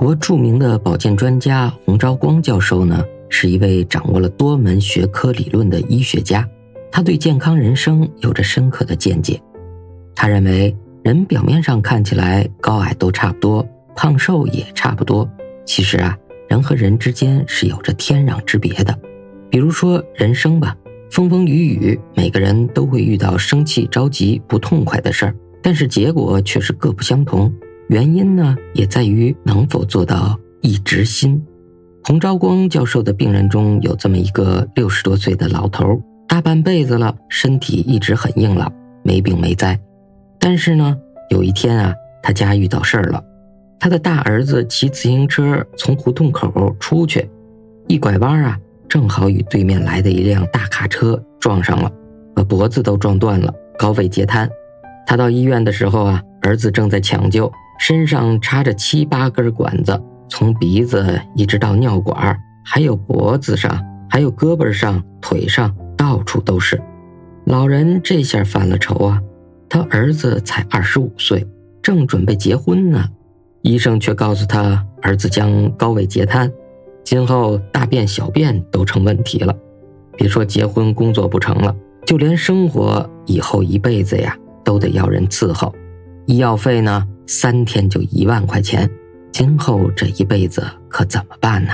国著名的保健专家洪昭光教授呢，是一位掌握了多门学科理论的医学家，他对健康人生有着深刻的见解。他认为人表面上看起来高矮都差不多，胖瘦也差不多，其实人和人之间是有着天壤之别的。比如说人生吧，风风雨雨，每个人都会遇到生气、着急、不痛快的事儿，但是结果却是各不相同。原因呢，也在于能否做到一直心。洪昭光教授的病人中有这么一个60多岁的老头，大半辈子了，身体一直很硬朗，没病没灾。但是呢，有一天他家遇到事儿了。他的大儿子骑自行车从胡同口出去，一拐弯正好与对面来的一辆大卡车撞上了，把脖子都撞断了，高位截瘫。他到医院的时候儿子正在抢救，身上插着7、8根管子，从鼻子一直到尿管，还有脖子上，还有胳膊上、腿上，到处都是。老人这下犯了愁他儿子才25岁，正准备结婚呢，医生却告诉他儿子将高位截瘫，今后大便小便都成问题了，别说结婚工作不成了，就连生活以后一辈子都得要人伺候。医药费呢3天就1万块钱，今后这一辈子可怎么办呢？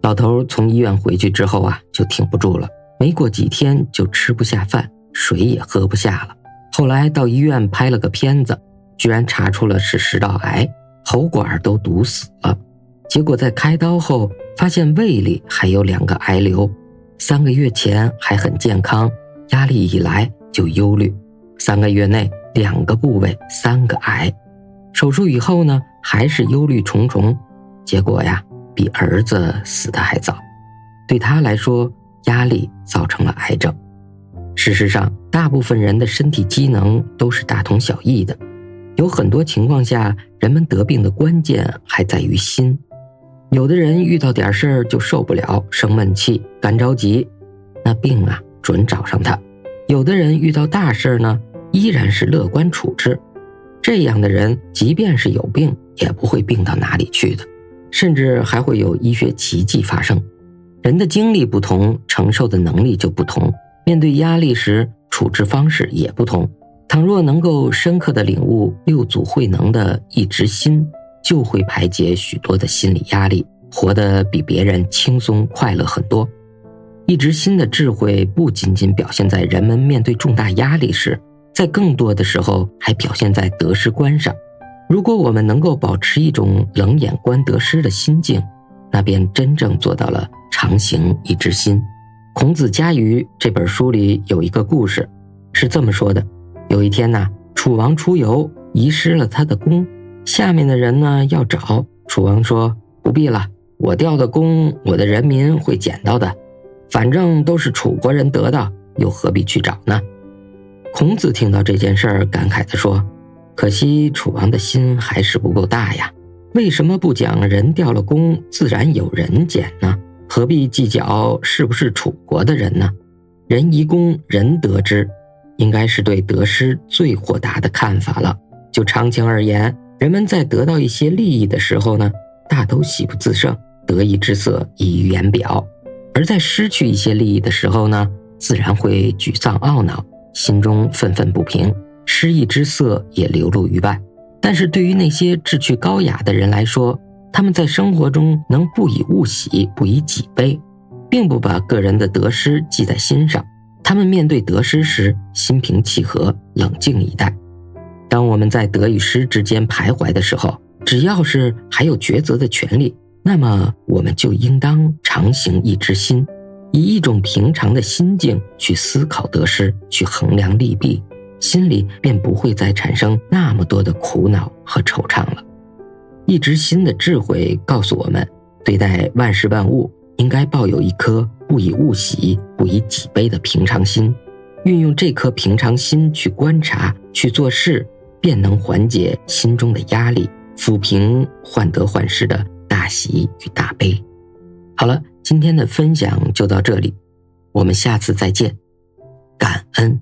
老头从医院回去之后就挺不住了，没过几天就吃不下饭，水也喝不下了。后来到医院拍了个片子，居然查出了是食道癌，喉管都堵死了。结果在开刀后发现胃里还有2个癌瘤，3个月前还很健康，压力一来就忧虑，3个月内2个部位3个癌，手术以后呢还是忧虑重重，结果比儿子死得还早。对他来说，压力造成了癌症。事实上，大部分人的身体机能都是大同小异的，有很多情况下，人们得病的关键还在于心。有的人遇到点事儿就受不了，生闷气，干着急，那病准找上他。有的人遇到大事呢，依然是乐观处置，这样的人即便是有病，也不会病到哪里去的，甚至还会有医学奇迹发生。人的经历不同，承受的能力就不同，面对压力时处置方式也不同。倘若能够深刻地领悟6祖慧能的一直心，就会排解许多的心理压力，活得比别人轻松快乐很多。一直心的智慧不仅仅表现在人们面对重大压力时，在更多的时候还表现在得失观上。如果我们能够保持一种冷眼观得失的心境，那便真正做到了常行一直心。孔子家语这本书里有一个故事，是这么说的：有一天楚王出游，遗失了他的弓，下面的人呢要找。楚王说：不必了，我掉的弓，我的人民会捡到的，反正都是楚国人得到，又何必去找呢？孔子听到这件事儿，感慨地说：可惜楚王的心还是不够大呀，为什么不讲人掉了弓，自然有人捡呢？何必计较是不是楚国的人呢？人遗弓，人得之，应该是对得失最豁达的看法了。就常情而言，人们在得到一些利益的时候呢，大都喜不自胜，得意之色溢于言表；而在失去一些利益的时候呢，自然会沮丧懊恼，心中愤愤不平，失意之色也流露于外。但是对于那些志趣高雅的人来说，他们在生活中能不以物喜，不以己悲，并不把个人的得失记在心上。他们面对得失时，心平气和，冷静以待。当我们在得与失之间徘徊的时候，只要是还有抉择的权利，那么我们就应当常行一直心，以一种平常的心境去思考得失，去衡量利弊，心里便不会再产生那么多的苦恼和惆怅了。一直心的智慧告诉我们，对待万事万物应该抱有一颗不以物喜，不以己悲的平常心，运用这颗平常心去观察，去做事，便能缓解心中的压力，抚平患得患失的大喜与大悲。好了，今天的分享就到这里，我们下次再见，感恩。